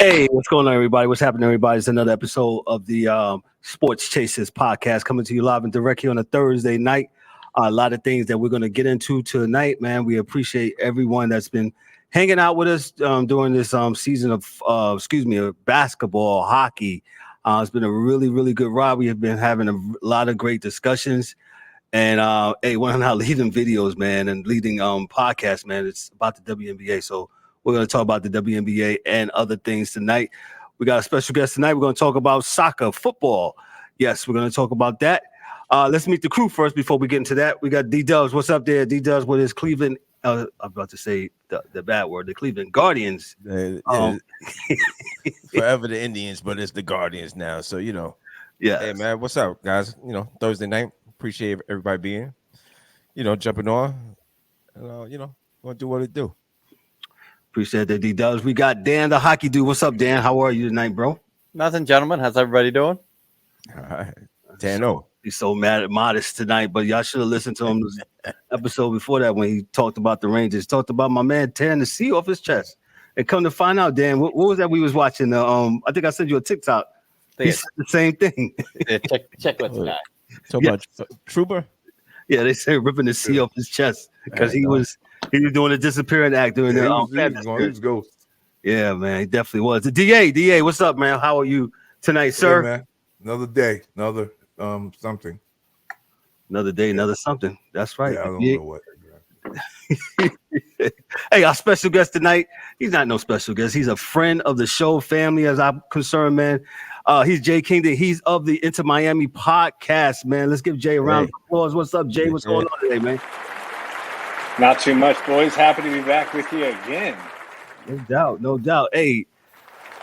Hey, what's going on, everybody? What's happening, everybody? It's another episode of the Sports Chasers podcast coming to you live and direct here on a Thursday night. A lot of things that we're going to get into tonight, man. We appreciate everyone that's been hanging out with us during this season of basketball, hockey. It's been a really, really good ride. We have been having a lot of great discussions. And hey, one of our leading videos, man, and leading podcasts, man, it's about the WNBA. So we're going to talk about the WNBA and other things tonight. We got a special guest tonight. We're going to talk about soccer, football. Yes, we're going to talk about that. Let's meet the crew first before we get into that. We got D-Dubs. What's up there? D-Dubs with his Cleveland. I'm about to say the bad word, the Cleveland Guardians. Forever the Indians, but it's the Guardians now. So, Yeah. Hey, man, what's up, guys? Thursday night. Appreciate everybody being, jumping on. And, going to do what it do. Appreciate that, D-Dubs. We got Dan, the hockey dude. What's up, Dan? How are you tonight, bro? Nothing, gentlemen. How's everybody doing? All right. Dan-O. He's so modest tonight, but y'all should have listened to him this episode before that when he talked about the Rangers. Talked about my man tearing the C off his chest. And come to find out, Dan, what was that we was watching? I think I sent you a TikTok. He said the same thing. Yeah, check what's that. Talk about Trooper? Yeah, they said ripping the C off his chest because he was doing a disappearing act during he the was ghost. Yeah, man, he definitely was. The DA, what's up, man? How are you tonight, sir? Hey, man. Another day, another something. Another day, another something. That's right. Yeah, I don't know what. Hey, our special guest tonight, he's not no special guest. He's a friend of the show, family, as I'm concerned, man. He's Jay Kington. He's of the Inter Miami podcast, man. Let's give Jay a round of applause. What's up, Jay? What's going on today, man? Not too much, boys. Happy to be back with you again. No doubt. Hey,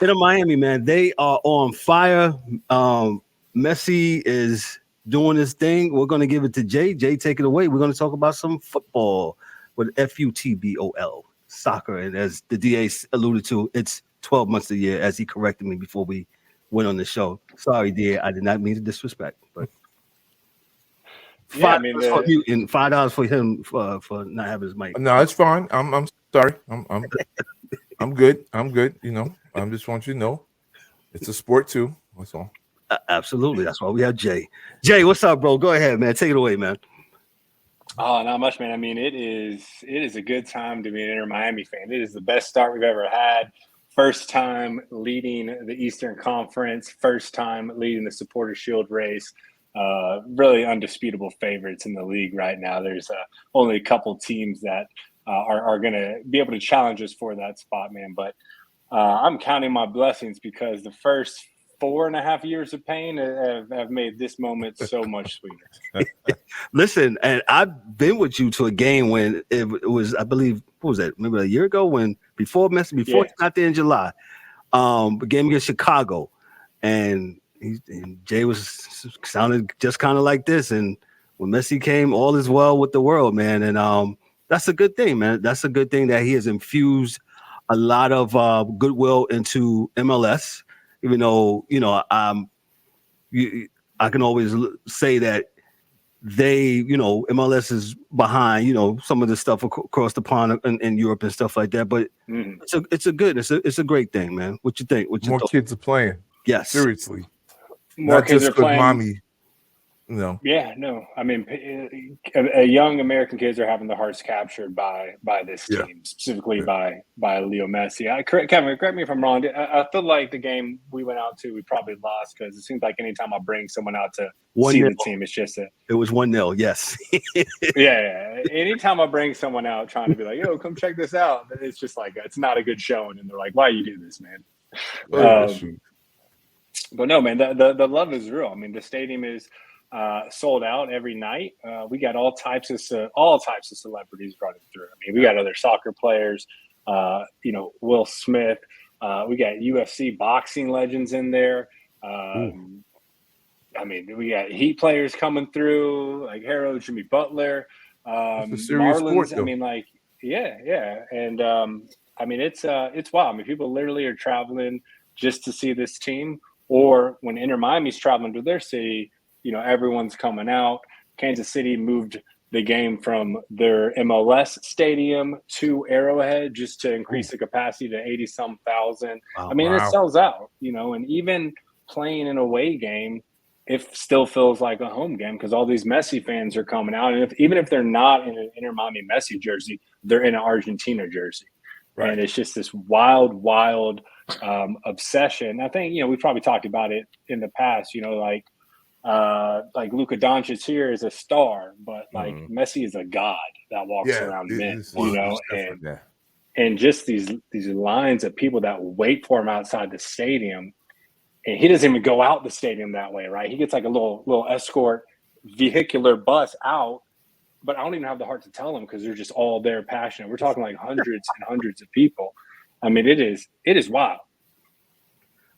Inter Miami, man, they are on fire. Messi is doing his thing. We're going to give it to Jay. Jay, take it away. We're going to talk about some football with FUTBOL, soccer. And as the DA alluded to, it's 12 months a year, as he corrected me before we went on the show. Sorry, DA, I did not mean to disrespect, but $5 for him for not having his mic. No, it's fine. I'm sorry. I'm good. I'm good. I just want you to know it's a sport too. That's all. Absolutely. That's why we have Jay. Jay, what's up, bro? Go ahead, man. Take it away, man. Oh, not much, man. I mean, it is a good time to be an Inter Miami fan. It is the best start we've ever had. First time leading the Eastern Conference. First time leading the Supporter Shield race. Really undisputable favorites in the league right now. There's only a couple teams that are going to be able to challenge us for that spot, man. But I'm counting my blessings because the first 4.5 years of pain have made this moment so much sweeter. Listen, and I've been with you to a game when it was, I believe, what was that? Remember a year ago when before it's not there in July, a game against Chicago, and Jay was sounded just kind of like this. And when Messi came, all is well with the world, man. And that's a good thing, man. That's a good thing that he has infused a lot of goodwill into MLS. Even though, I can always say that they, MLS is behind, some of the stuff across the pond in Europe and stuff like that. But it's a great thing, man. What you think? More kids are playing. Yes. Seriously. More Not kids just are playing. Mommy. Yeah, no. I mean, young American kids are having their hearts captured by this team, specifically by Leo Messi. Kevin, correct me if I'm wrong. I feel like the game we went out to, we probably lost because it seems like anytime I bring someone out to see the team, it's just it was 1-0. Yes. yeah. Anytime I bring someone out trying to be like, yo, come check this out, it's just like it's not a good showing, and they're like, why you do this, man? But no, man, the love is real. I mean, the stadium is sold out every night. We got all types of celebrities running through. I mean, we got other soccer players, Will Smith. We got UFC boxing legends in there. I mean, we got Heat players coming through, like Harold, Jimmy Butler, Marlins. Sport, I mean, like, yeah. And I mean, it's wild. I mean, people literally are traveling just to see this team. Or when Inter Miami's traveling to their city, everyone's coming out. Kansas City moved the game from their MLS stadium to Arrowhead just to increase the capacity to 80-some thousand. Wow. I mean, it Wow. sells out, and even playing an away game, it still feels like a home game because all these Messi fans are coming out. And even if they're not in an Inter Miami Messi jersey, they're in an Argentina jersey. Right. And it's just this wild obsession. I think, we probably talked about it in the past, like Luka Doncic here is a star, but like Messi is a god that walks around men, and just these lines of people that wait for him outside the stadium. And he doesn't even go out the stadium that way, right? He gets like a little escort vehicular bus out, but I don't even have the heart to tell them because they're just all there passionate. We're talking like hundreds and hundreds of people. I mean, it is wild.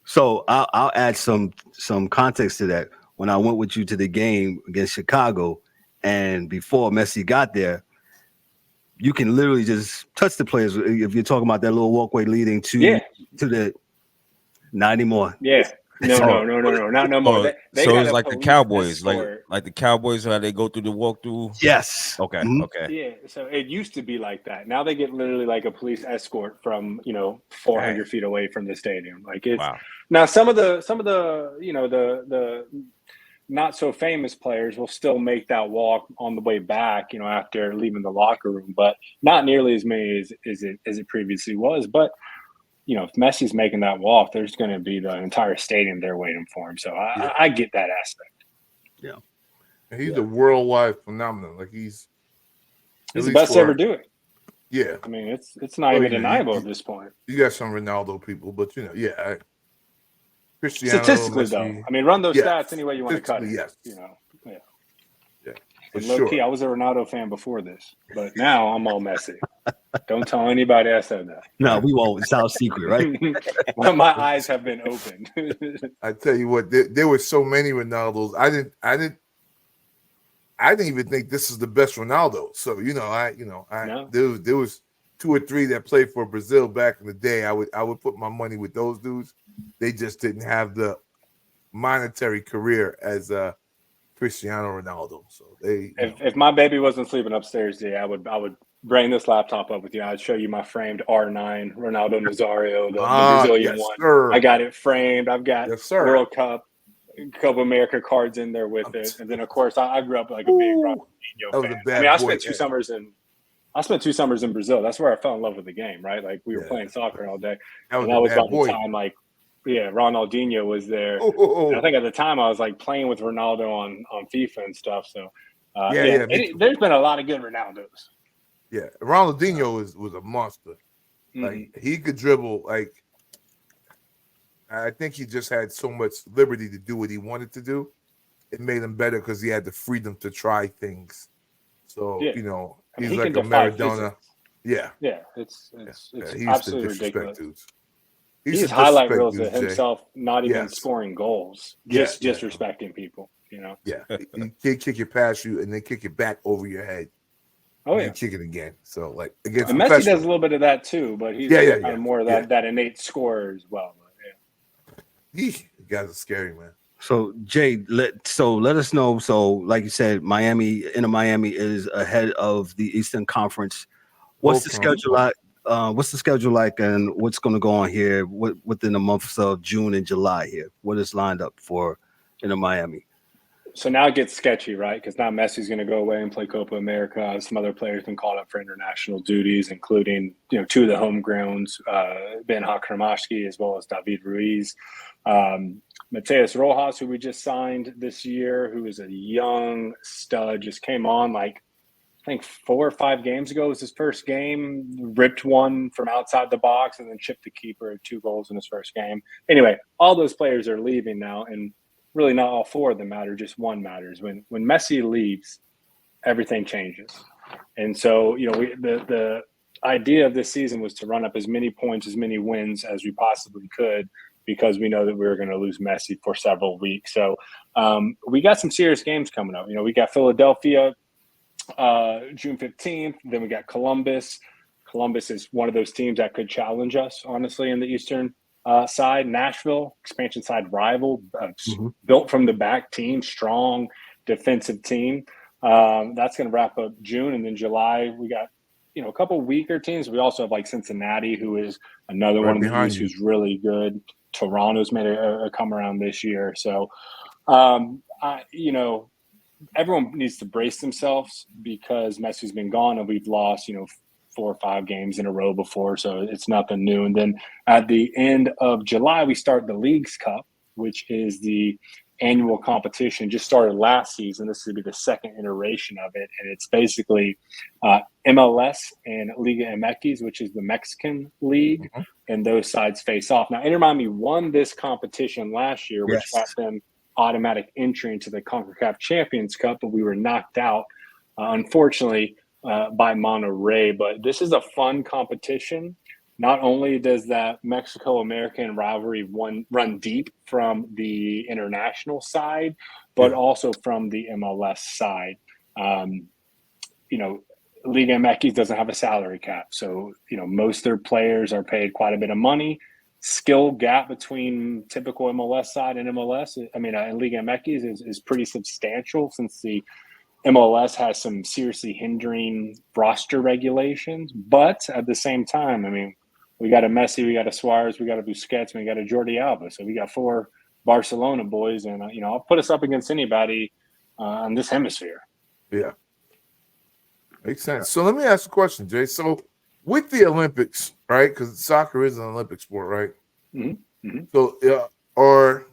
So I'll add some context to that. When I went with you to the game against Chicago, and before Messi got there, you can literally just touch the players if you're talking about that little walkway leading to the. Not anymore. Yeah. No, not no more. They so got it's a like the police Cowboys, escort. like the Cowboys, how they go through the walkthrough. Yes. Okay. Mhm. Okay. Yeah. So it used to be like that. Now they get literally like a police escort from 400 feet away from the stadium. Like it's now some of the the not so famous players will still make that walk on the way back, after leaving the locker room, but not nearly as many as it previously was. But if Messi's making that walk, there's going to be the entire stadium there waiting for him. So I get that aspect. Yeah. And he's a worldwide phenomenon. Like he's the best to ever do it. Yeah. I mean, it's not even deniable at this point. You got some Ronaldo people, but Cristiano, statistically, Messi, though. I mean, run those stats any way you want to cut it. Yes. And low key, I was a Ronaldo fan before this, but now I'm all Messi. Don't tell anybody I said that. No, we won't. It's our secret, right? Well, my eyes have been opened. I tell you what, there were so many Ronaldos. I didn't even think this is the best Ronaldo. So there was 2 or 3 that played for Brazil back in the day. I would put my money with those dudes. They just didn't have the monetary career as Cristiano Ronaldo. So if my baby wasn't sleeping upstairs, I would bring this laptop up with you. I'd show you my framed R9 Ronaldo Nazario, the Brazilian one. Sir. I got it framed. I've got World Cup, Copa America cards in there with it. And then of course I grew up like a big Ronaldinho fan. I mean, I spent 2 summers in Brazil. That's where I fell in love with the game, right? Like we were playing soccer all day. That was about the time Ronaldinho was there. And I think at the time I was like playing with Ronaldo on FIFA and stuff. So there's been a lot of good Ronaldos. Yeah, Ronaldinho was a monster. Like he could dribble. Like I think he just had so much liberty to do what he wanted to do. It made him better because he had the freedom to try things. So he's like a Maradona. Yeah, it's absolutely ridiculous. Dudes. He's highlight reels of himself not even scoring goals, just disrespecting people. Yeah, he kick it past you and then kick it back over your head. Oh yeah, and kick it again. So like against Messi does a little bit of that too, but he's kind of more of that innate scorer as well. You guys are scary, man. So Jay, let us know. So like you said, Inter Miami is ahead of the Eastern Conference. What's the schedule like? What's the schedule like, and what's going to go on here within the months of June and July here? What is lined up for Inter Miami? So now it gets sketchy, right? Because now Messi's going to go away and play Copa America. Some other players been called up for international duties, including 2 of the homegrowns, Ben Hakramaski as well as David Ruiz. Mateus Rojas, who we just signed this year, who is a young stud, just came on like I think 4 or 5 games ago was his first game, ripped one from outside the box and then chipped the keeper, 2 goals in his first game. Anyway, all those players are leaving now, and really not all 4 of them matter, just one matters. When Messi leaves, everything changes. And so, the idea of this season was to run up as many points, as many wins as we possibly could, because we know that we were going to lose Messi for several weeks. So we got some serious games coming up. We got Philadelphia June 15th. Then we got Columbus. Columbus is one of those teams that could challenge us, honestly, in the Eastern side. Nashville, expansion side rival, built from the back team, strong defensive team. That's going to wrap up June, and then July we got a couple weaker teams. We also have like Cincinnati, who is another one of the East who's really good. Toronto's made a come around this year, so everyone needs to brace themselves because Messi's been gone and we've lost 4 or 5 games in a row before, so it's nothing new. And then at the end of July, we start the Leagues Cup, which is the annual competition. Just started last season. This would be the second iteration of it, and it's basically MLS and Liga MX, which is the Mexican league, and those sides face off. Now, Inter Miami won this competition last year, which got them automatic entry into the CONCACAF Champions Cup, but we were knocked out, unfortunately, by Monterrey. But this is a fun competition. Not only does that Mexico-American rivalry run deep from the international side, but also from the MLS side. Liga MX doesn't have a salary cap. So, most of their players are paid quite a bit of money. Skill gap between typical MLS side and Liga MX is pretty substantial, since the MLS has some seriously hindering roster regulations. But at the same time, we got a Messi, we got a Suarez, we got a Busquets, and we got a Jordi Alba. So we got 4 Barcelona boys, and I'll put us up against anybody in this hemisphere. Yeah, makes sense. So let me ask a question, Jay. So with the Olympics, right? Because soccer is an Olympic sport, right? Mm-hmm. Mm-hmm. So, are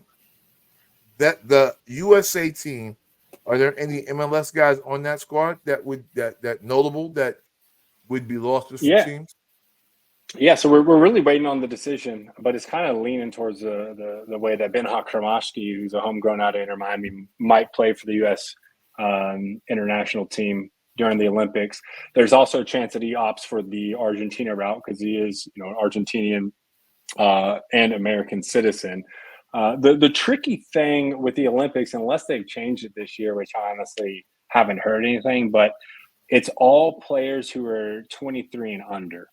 the USA team? Are there any MLS guys on that squad that notable that would be lost to some teams? Yeah, so we're really waiting on the decision, but it's kind of leaning towards the way that Ben-Hak Kramaski, who's a homegrown out of Inter Miami, might play for the U.S. International team during the Olympics. There's also a chance that he opts for the Argentina route because he is, an Argentinian and American citizen. The tricky thing with the Olympics, unless they've changed it this year, which I honestly haven't heard anything, but it's all players who are 23 and under.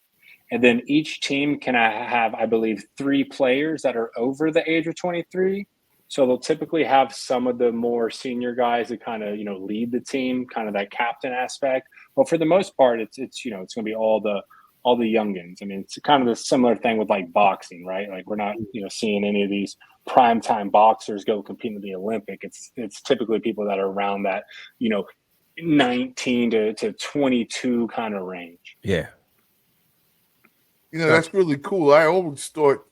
And then each team can have, I believe, 3 players that are over the age of 23. So they'll typically have some of the more senior guys that kind of, lead the team, kind of that captain aspect. But for the most part, it's going to be all the youngins. It's kind of the similar thing with like boxing, right? Like we're not, seeing any of these primetime boxers go compete in the Olympic. It's typically people that are around that, 19 to 22 kind of range. Yeah. That's really cool. I always thought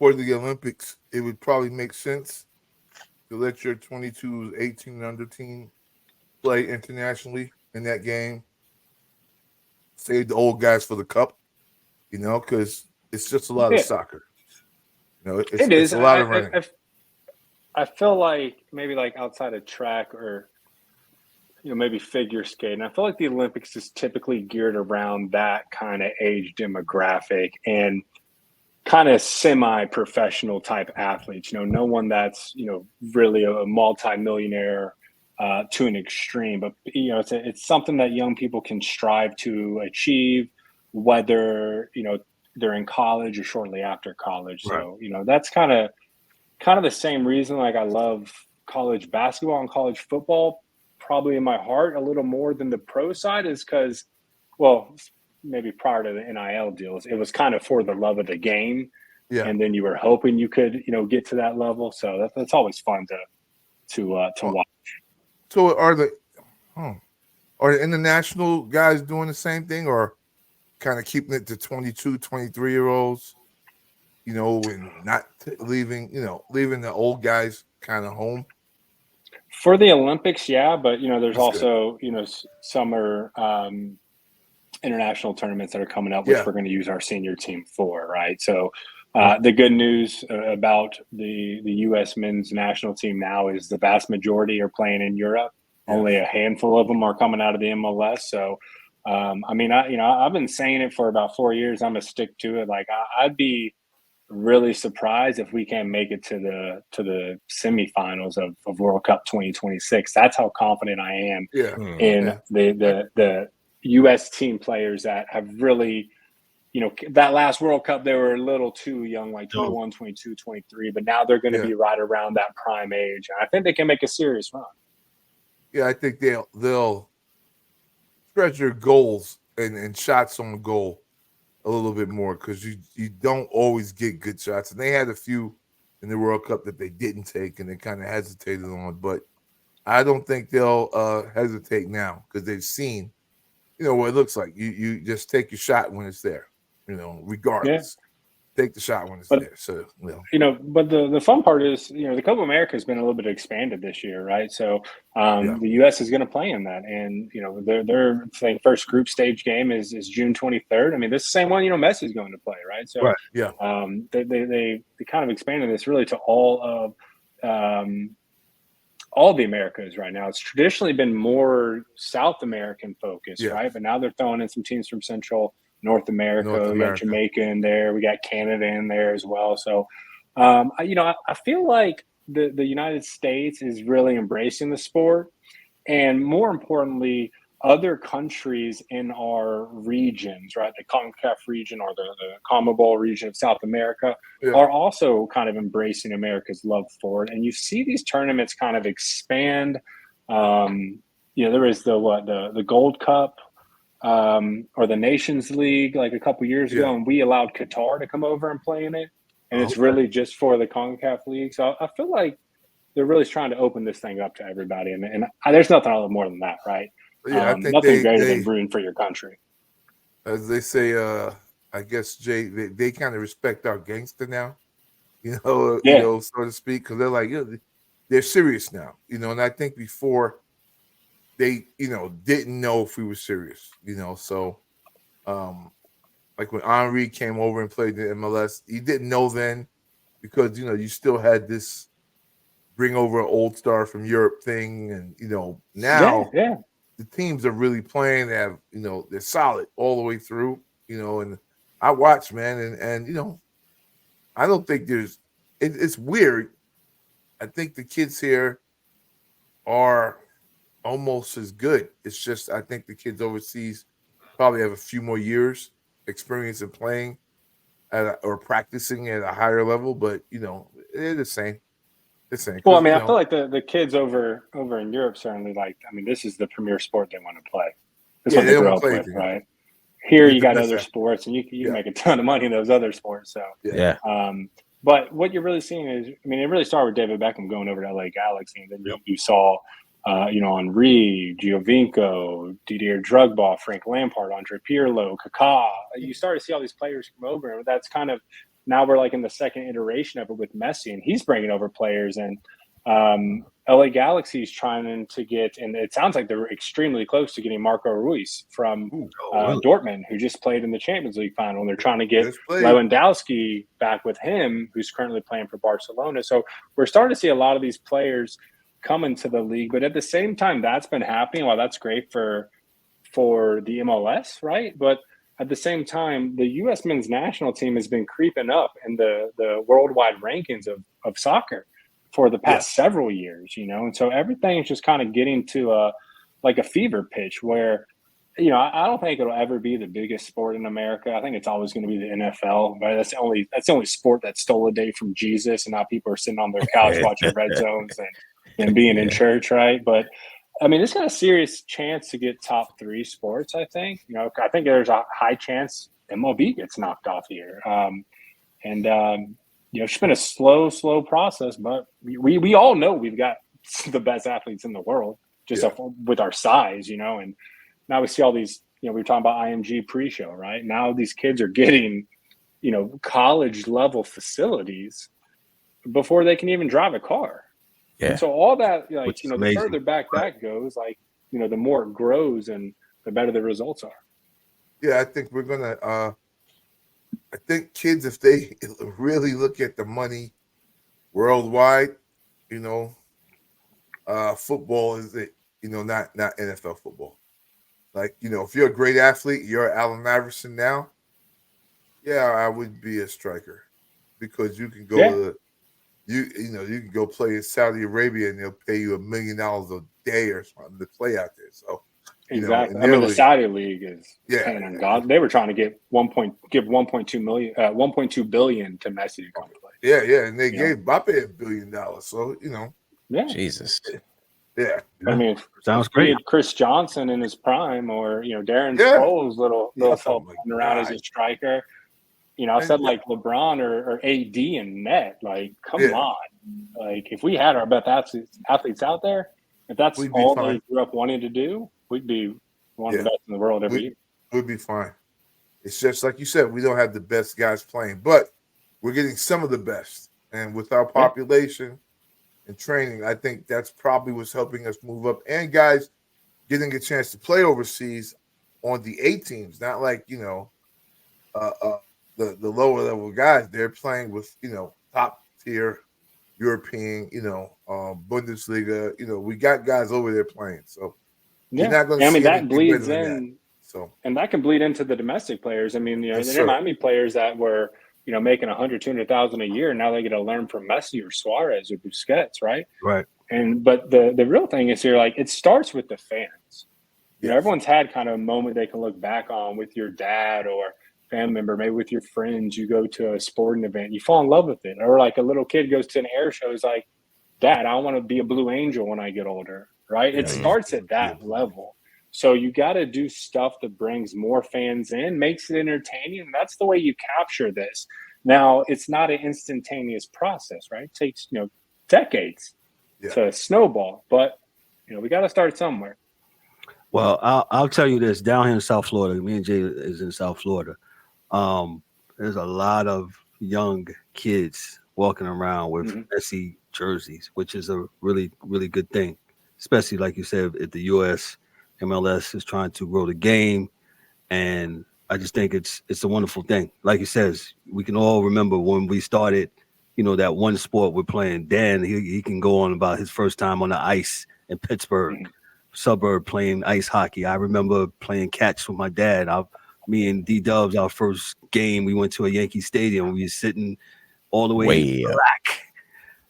for the Olympics, it would probably make sense to let your 22, 18 and under team play internationally in that game. Save the old guys for the cup, because it's just a lot of soccer. It's a lot of running. I feel like maybe like outside of track or maybe figure skating, I feel like the Olympics is typically geared around that kind of age demographic and kind of semi-professional type athletes. No one that's really a multi-millionaire to an extreme, but it's something that young people can strive to achieve, whether they're in college or shortly after college. Right. So that's kind of the same reason like I love college basketball and college football probably in my heart a little more than the pro side, is because, well, maybe prior to the NIL deals, it was kind of for the love of the game. Yeah. And then you were hoping you could, get to that level. So that's always fun to watch. So are the international guys doing the same thing, or kind of keeping it to 22, 23-year-olds, and not leaving the old guys kind of home? For the Olympics, yeah, but there's also summer international tournaments that are coming up, which we're going to use our senior team for, right? So the good news about the U.S. men's national team now is the vast majority are playing in Europe. Yeah. Only a handful of them are coming out of the MLS. So, I've been saying it for about 4 years. I'm gonna stick to it. Like I'd be really surprised if we can't make it to the semifinals of World Cup 2026. That's how confident I am in the U.S. team players that have really, that last World Cup, they were a little too young, like 21, 22, 23, but now they're going to be right around that prime age. And I think they can make a serious run. Yeah, I think they'll treasure goals and shots on goal a little bit more because you don't always get good shots, and they had a few in the World Cup that they didn't take and they kind of hesitated on, but I don't think they'll hesitate now because they've seen, what it looks like. You just take your shot when it's there, regardless. Take the shot when it's there. So, but the fun part is, the Copa America has been a little bit expanded this year, right? So the U.S. is going to play in that, and their first group stage game is June 23rd. I mean, this is the same one Messi is going to play, right? So they kind of expanded this really to all the Americas right now. It's traditionally been more South American focused, right? But now they're throwing in some teams from Central North America. We got Jamaica in there. We got Canada in there as well. So, I feel like the United States is really embracing the sport, and more importantly, other countries in our regions, right? The CONCACAF region or the CONMEBOL region of South America are also kind of embracing America's love for it. And you see these tournaments kind of expand. There is the Gold Cup, or the Nations League like a couple years ago, and we allowed Qatar to come over and play in it, and it's really just for the CONCACAF League. So I feel like they're really trying to open this thing up to everybody, and there's nothing more than that, right? Yeah, I think nothing greater than rooting for your country. As they say, I guess Jay, they kind of respect our gangster now, so to speak, because they're like, they're serious now, and I think before they, didn't know if we were serious, so like when Henry came over and played the MLS, he didn't know then because, you still had this bring over an old star from Europe thing. And, now the teams are really playing. They have, they're solid all the way through, and I watch, man. And I don't think it's weird. I think the kids here are almost as good. It's just I think the kids overseas probably have a few more years experience in playing or practicing at a higher level, but they're the same. Well, I mean, I feel like the kids over in Europe certainly this is the premier sport they want to play. This is what they grew up with, right? Here you got other sports, and you can make a ton of money in those other sports. So but what you're really seeing is, it really started with David Beckham going over to LA Galaxy, and then you saw Henry, Giovinco, Didier Drogba, Frank Lampard, Andre Pirlo, Kaká. You start to see all these players come over, and that's kind of now we're like in the second iteration of it with Messi, and he's bringing over players. And LA Galaxy is trying to get, and it sounds like they're extremely close to getting Marco Ruiz from Dortmund, who just played in the Champions League final. And they're trying to get Lewandowski back with him, who's currently playing for Barcelona. So we're starting to see a lot of these players come into the league, but at the same time, that's been happening. Well, that's great for the MLS, right? But at the same time, the U.S. men's national team has been creeping up in the worldwide rankings of soccer for the past several years, and so everything is just kind of getting to a fever pitch where, I don't think it'll ever be the biggest sport in America. I think it's always going to be the NFL, right? That's the only sport that stole a day from Jesus, and now people are sitting on their couch watching Red Zones and being in church, right? But it's got a serious chance to get top 3 sports, I think. I think there's a high chance MLB gets knocked off here. It's been a slow process, but we all know we've got the best athletes in the world just with our size, and now we see all these, we were talking about IMG pre-show, right? Now these kids are getting, college level facilities before they can even drive a car. Yeah. And so all that, the further back that goes, the more it grows and the better the results are. Yeah, I think we're going to I think kids, if they really look at the money worldwide, football is it, not NFL football. If you're a great athlete, you're Allen Iverson now. Yeah, I would be a striker because you can go to you can go play in Saudi Arabia and they'll pay you $1 million a day or something to play out there. So exactly. The Saudi League is paying ungodly. They were trying to give 1.2 billion to Messi to come play. Yeah, and they gave Mbappe $1 billion. So Jesus, Yeah. I mean, Sounds we great. had Chris Johnson in his prime, or Darren Yeah. Sproles, little Yeah, fella my running around as a God. striker. I've said like LeBron or AD in net. Like, come Yeah. on. Like, if we had our best athletes out there, if that's We'd be all fine. they grew up wanting to do, we'd be one of Yeah. the best in the world every year. We'd be fine. It's just like you said, we don't have the best guys playing, but we're getting some of the best. And with our population and training, I think that's probably what's helping us move up. And guys getting a chance to play overseas on the A teams, not like, the lower level guys. They're playing with, top tier European, Bundesliga. We got guys over there playing. So you're not going to see that anything bleeds better than in. that. So, and that can bleed into the domestic players. I mean, Yes, the sir. Miami players that were, making 100, 200,000 a year. Now they get to learn from Messi or Suarez or Busquets, right? Right. But the real thing is here, like, it starts with the fans. Yes. Everyone's had kind of a moment they can look back on with your dad or family member, maybe with your friends. You go to a sporting event, you fall in love with it. Or like a little kid goes to an air show, is like, Dad, I want to be a Blue Angel when I get older, right? It starts at that level. So you got to do stuff that brings more fans in, makes it entertaining. And that's the way you capture this. Now, it's not an instantaneous process, right? It takes, decades to snowball. But, we got to start somewhere. Well, I'll tell you this. Down here in South Florida, me and Jay is in South Florida. There's a lot of young kids walking around with Messi jerseys, which is a really, really good thing, especially like you said, if the U.S. MLS is trying to grow the game. And I just think it's a wonderful thing. Like you says, we can all remember when we started, that one sport we're playing. Dan, he can go on about his first time on the ice in Pittsburgh, suburb, playing ice hockey. I remember playing catch with my dad. Me and D-Dubs, our first game, we went to a Yankee Stadium. We were sitting all the way back.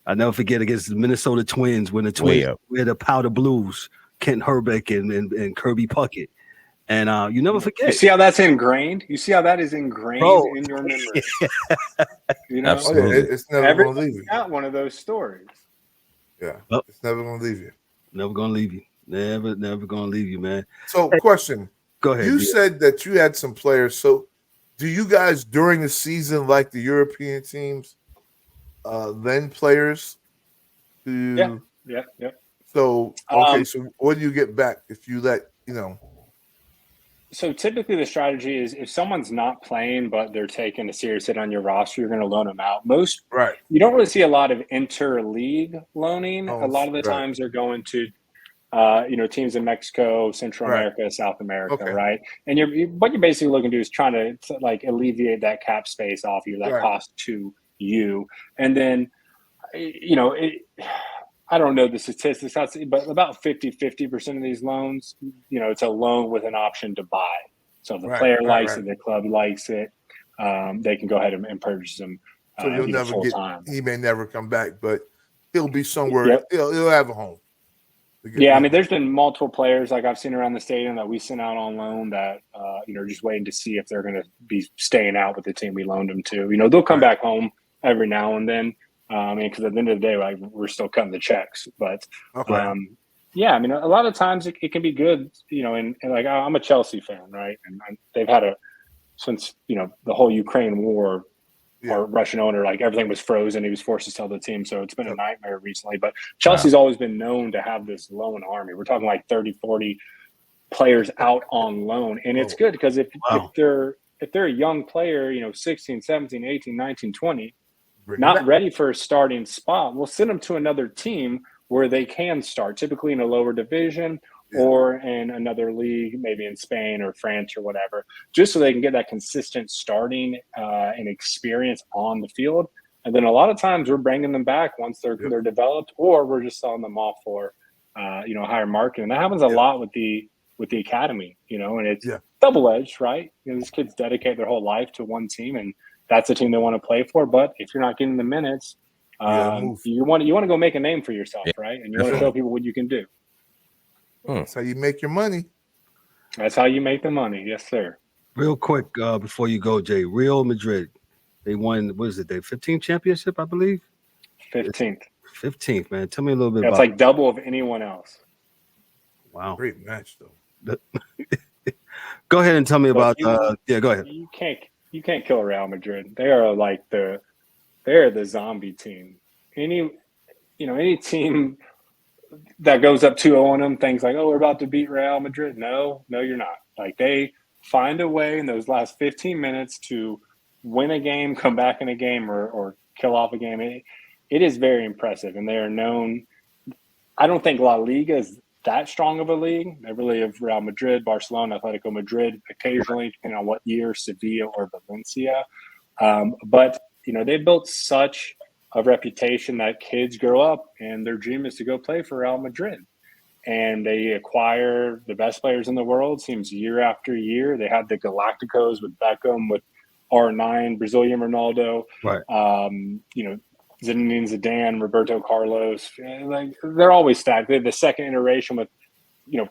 I'll never forget against the Minnesota Twins when the Twins were the Powder Blues, Kent Herbeck and Kirby Puckett. And you never forget. You see how that's ingrained? You see how that is ingrained in your memory? Absolutely. It's never going to leave you. Got one of those stories. Yeah, it's never going to leave you. Never going to leave you. Never going to leave you, man. So, question. Go ahead. You said that you had some players. So, do you guys during the season, like the European teams, lend players to? Yeah. So, okay. So, what do you get back if you let So typically the strategy is if someone's not playing but they're taking a serious hit on your roster, you're going to loan them out. You don't really see a lot of inter-league loaning. A lot of the times they're going to teams in Mexico, Central America, South America, right? And what you're basically looking to do is trying to like alleviate that cap space off you, that cost to you. And then, I don't know the statistics, but about 50% of these loans, it's a loan with an option to buy. So if the player likes it, the club likes it, they can go ahead and purchase them. So you'll never full time. He may never come back, but he'll be somewhere. He'll have a home. Yeah, I mean, there's been multiple players like I've seen around the stadium that we sent out on loan that just waiting to see if they're going to be staying out with the team we loaned them to. They'll come back home every now and then. Because at the end of the day, like, we're still cutting the checks. But a lot of times it can be good. And like I'm a Chelsea fan, right? And they've had since the whole Ukraine war. Or Russian owner, like everything was frozen. He was forced to sell the team. So it's been a nightmare recently. But Chelsea's always been known to have this loan army. We're talking like 30, 40 players out on loan. And it's good because if they're a young player, 16, 17, 18, 19, 20, not ready for a starting spot, we'll send them to another team where they can start, typically in a lower division or in another league, maybe in Spain or France or whatever, just so they can get that consistent starting and experience on the field. And then a lot of times we're bringing them back once they're developed, or we're just selling them off for higher market. And that happens a lot with the academy, and it's double-edged, right? These kids dedicate their whole life to one team, and that's the team they want to play for. But if you're not getting the minutes, you want to go make a name for yourself, right? And you want to show people what you can do. That's how you make your money. That's how you make the money. Yes, sir. Real quick, before you go, Jay, Real Madrid, they won, what is it, their 15th championship, I believe? 15th. 15th, man. Tell me a little bit That's about like double of anyone else. Wow. Great match though. Go ahead and tell me about you- go ahead. You can't kill Real Madrid. They are like they're the zombie team. Any team that goes up 2-0 on them thinks like, oh, we're about to beat Real Madrid. No, you're not. Like they find a way in those last 15 minutes to win a game, come back in a game, or kill off a game. It is very impressive, and they are known. I don't think La Liga is that strong of a league. They really have Real Madrid, Barcelona, Atletico Madrid, occasionally, depending on what year, Sevilla or Valencia. But they built such a reputation that kids grow up and their dream is to go play for Real Madrid. And they acquire the best players in the world, seems year after year. They had the Galacticos with Beckham, with R9, Brazilian Ronaldo, Right. Zinedine Zidane, Roberto Carlos. Like they're always stacked. They had the second iteration with,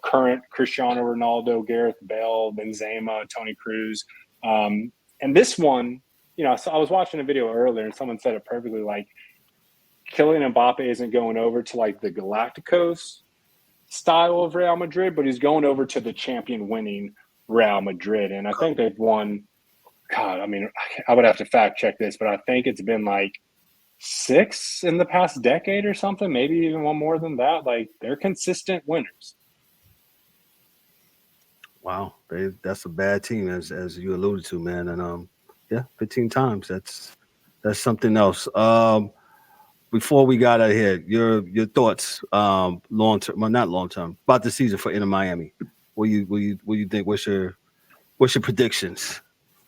current Cristiano Ronaldo, Gareth Bale, Benzema, Toni Kroos. And this one, so I was watching a video earlier and someone said it perfectly, like Kylian Mbappe isn't going over to like the Galacticos style of Real Madrid, but he's going over to the champion winning Real Madrid. And I think they've won, God, I mean, I would have to fact check this, but I think it's been like 6 in the past decade or something, maybe even one more than that. Like they're consistent winners. Wow, that's a bad team, as you alluded to, man. And 15 times. That's something else. Before we got out of here, your thoughts, long term, well, not long term, about the season for Inter Miami. What you think? What's your predictions,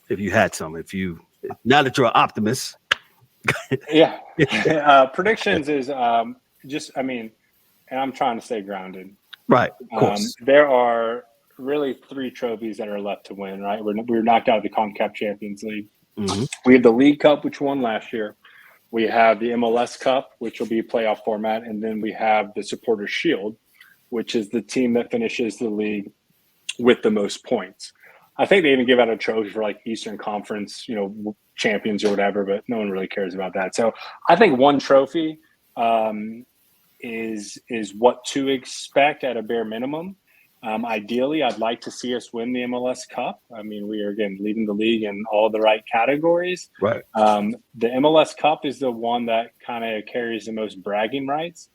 if you had some? Now that you're an optimist. Yeah. Predictions is and I'm trying to stay grounded. Right, of course. There are really 3 trophies that are left to win, right? We're knocked out of the CONCACAF Champions League. Mm-hmm. We have the League Cup, which won last year. We have the MLS Cup, which will be a playoff format. And then we have the Supporter Shield, which is the team that finishes the league with the most points. I think they even give out a trophy for like Eastern Conference, champions or whatever, but no one really cares about that. So I think one trophy is what to expect at a bare minimum. Ideally, I'd like to see us win the MLS Cup. I mean, we are, again, leading the league in all the right categories. Right. The MLS Cup is the one that kind of carries the most bragging rights.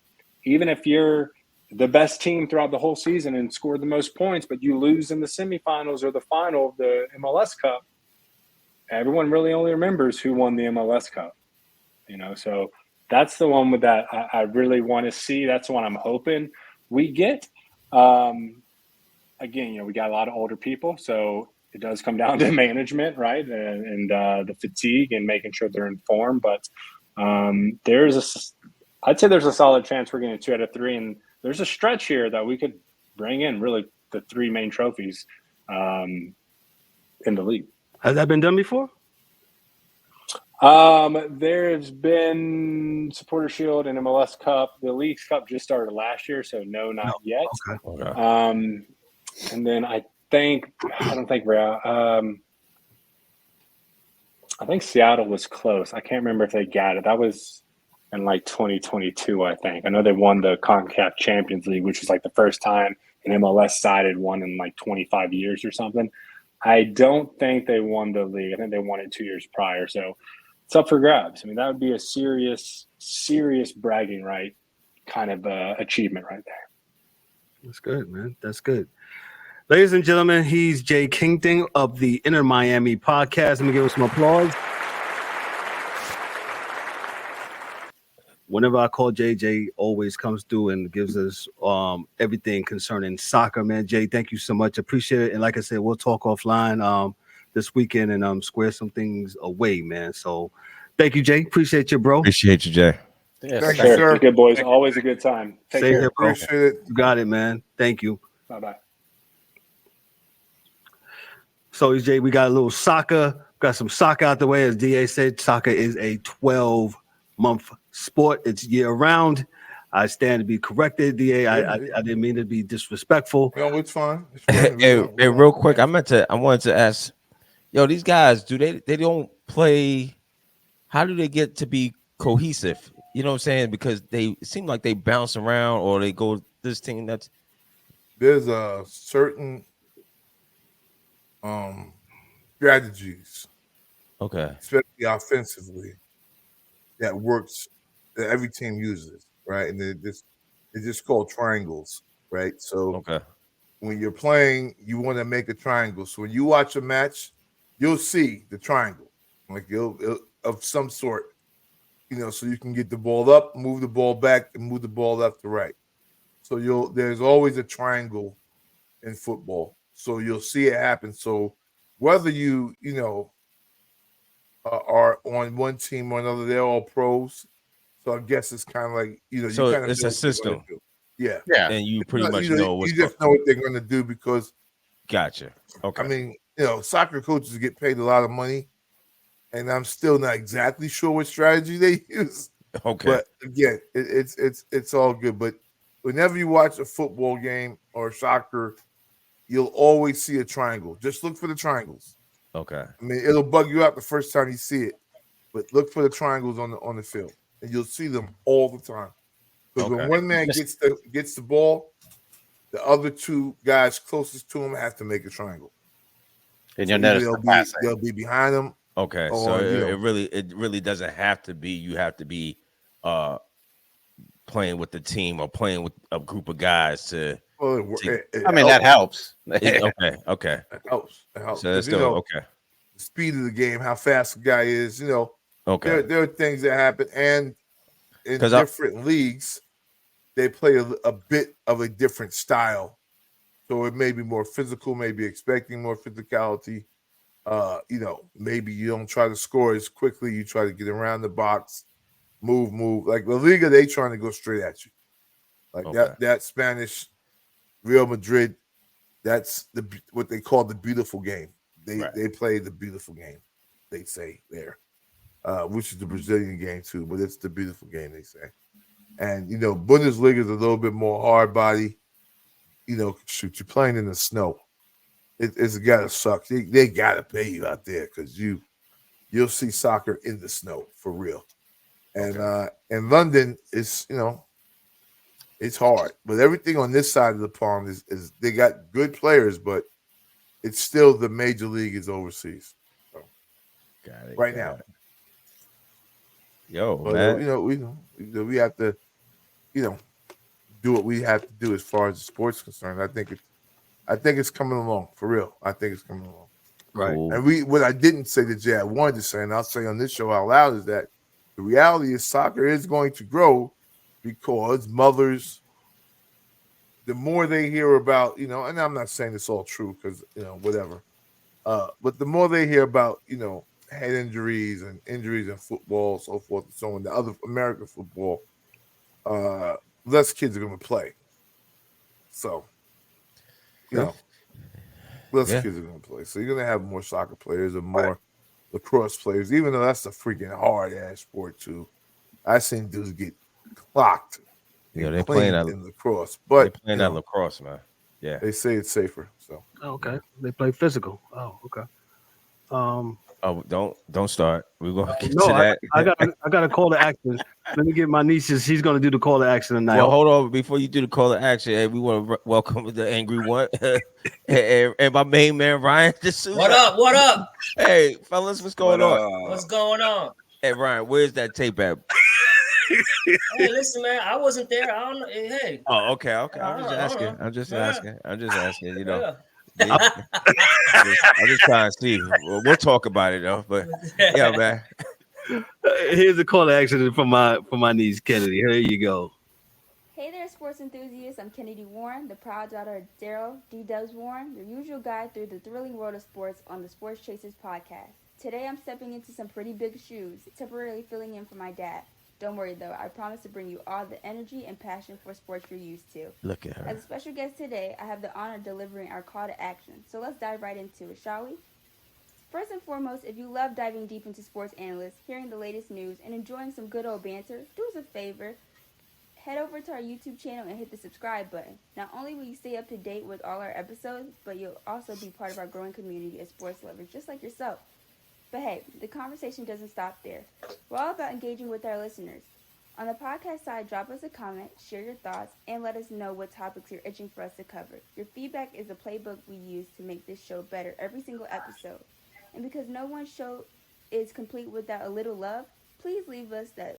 Even if you're the best team throughout the whole season and scored the most points, but you lose in the semifinals or the final of the MLS Cup, everyone really only remembers who won the MLS Cup. So that's the one with that I really want to see. That's the one I'm hoping we get. Again, we got a lot of older people, so it does come down to management, right? And the fatigue and making sure they're in form. But I'd say there's a solid chance we're getting 2 out of 3. And there's a stretch here that we could bring in really the 3 main trophies in the league. Has that been done before? There's been Supporter Shield and MLS Cup. The Leagues Cup just started last year, so not yet. Okay. And then I don't think Real. I think Seattle was close. I can't remember if they got it. That was in like 2022, I think. I know they won the CONCACAF Champions League, which was like the first time an MLS side had won in like 25 years or something. I don't think they won the league. I think they won it 2 years prior. So it's up for grabs. I mean, that would be a serious bragging right kind of achievement right there. That's good, man. That's good. Ladies and gentlemen, he's Jay Kington of the Inter Miami podcast. Let me give him some applause. Whenever I call Jay always comes through and gives us everything concerning soccer, man. Jay, thank you so much. Appreciate it. And like I said, we'll talk offline this weekend and square some things away, man. So thank you, Jay. Appreciate you, bro. Appreciate you, Jay. Yes, Thank you, Sure. sir. Good boys. Always a good time. Take Stay care. here, bro. Appreciate it. You got it, man. Thank you. Bye-bye. So, Jay, we got a little soccer. Got some soccer out the way. As DA said, soccer is a 12-month sport. It's year-round. I stand to be corrected, DA. I didn't mean to be disrespectful. No, it's fine. It's fine. Hey, real quick, I wanted to ask, these guys, they don't play? How do they get to be cohesive? You know what I'm saying? Because they seem like they bounce around or they go this team. That's There's a certain strategies, okay. especially offensively, that works that every team uses, right? And it's just called triangles, right? So Okay. when you're playing, you want to make a triangle. So when you watch a match, you'll see the triangle, like it'll of some sort, so you can get the ball up, move the ball back, and move the ball left to right. So there's always a triangle in football. So you'll see it happen. So whether are on one team or another, they're all pros. So I guess it's kind of like you So kind of it's know a what they're going system, to do. Yeah, Yeah. and you It's pretty not- much know what's you just know what they're going to do because Gotcha. Okay. I mean, soccer coaches get paid a lot of money, and I'm still not exactly sure what strategy they use. okay. But again, it's all good. But whenever you watch a football game or soccer, you'll always see a triangle. Just look for the triangles. Okay. I mean, it'll bug you out the first time you see it, but look for the triangles on the field, and you'll see them all the time. Because when Okay. one man gets the ball, the other two guys closest to him have to make a triangle. And So you'll notice either the passing. they'll be behind him. Okay. Or, So it really doesn't have to be. You have to be playing with the team or playing with a group of guys to. I mean, that helps. Okay. It helps. It helps. So that's 'Cause, still okay. the speed of the game, how fast the guy is. Okay. There are things that happen, and in 'Cause different leagues, they play a bit of a different style. So it may be more physical, maybe expecting more physicality. Maybe you don't try to score as quickly. You try to get around the box, move. Like La Liga, they trying to go straight at you. Like that Spanish Real Madrid, that's what they call the beautiful game. They play the beautiful game, they say there, which is the Brazilian game too, but it's the beautiful game, they say. And Bundesliga is a little bit more hard body. Shoot, you're playing in the snow. It's gotta suck. They gotta pay you out there because you'll see soccer in the snow for real. And in London, it's it's hard. But everything on this side of the pond is they got good players, but it's still the major league is overseas. So, got it. right now. Yo, but man. we have to do what we have to do as far as the sports concerned. I think it's coming along for real. I think it's coming along. Right. Cool. And what I didn't say to Jay, I wanted to say, and I'll say on this show out loud, is that the reality is soccer is going to grow because mothers, the more they hear about, and I'm not saying it's all true because, whatever. But the more they hear about, head injuries and injuries in football, so forth and so on, the other American football, less kids are going to play. So, less kids are going to play. So you're going to have more soccer players and more lacrosse players, even though that's a freaking hard-ass sport, too. I've seen dudes get clocked. They're playing in lacrosse. But they're playing that lacrosse, man. Yeah. They say it's safer. So okay. They play physical. Oh, okay. Don't start. We're gonna get to No, that. I got a call to action. Let me get my nieces. She's gonna do the call to action tonight. Well, hold on. Before you do the call to action, hey, we want to welcome the angry one and my main man Ryan. What up? What up? Hey, fellas, what's going on? What's going on? Hey, Ryan, where's that tape at? Hey, listen, man, I wasn't there. I don't know. Hey. Oh, okay. I'm just asking. Yeah. I'm just trying to see. We'll talk about it though. But yeah, man. Here's a call to action from my niece Kennedy. Here you go. Hey there, sports enthusiasts. I'm Kennedy Warren, the proud daughter of Daryl D. Dubs Warren, your usual guide through the thrilling world of sports on the Sports Chasers podcast. Today I'm stepping into some pretty big shoes, temporarily filling in for my dad. Don't worry though, I promise to bring you all the energy and passion for sports you're used to. Look at her. As a special guest today, I have the honor of delivering our call to action. So let's dive right into it, shall we? First and foremost, if you love diving deep into sports analysts, hearing the latest news, and enjoying some good old banter, do us a favor. Head over to our YouTube channel and hit the subscribe button. Not only will you stay up to date with all our episodes, but you'll also be part of our growing community of sports lovers just like yourself. But hey, the conversation doesn't stop there. We're all about engaging with our listeners. On the podcast side, drop us a comment, share your thoughts, and let us know what topics you're itching for us to cover. Your feedback is the playbook we use to make this show better every single episode. And because no one show is complete without a little love, please leave us that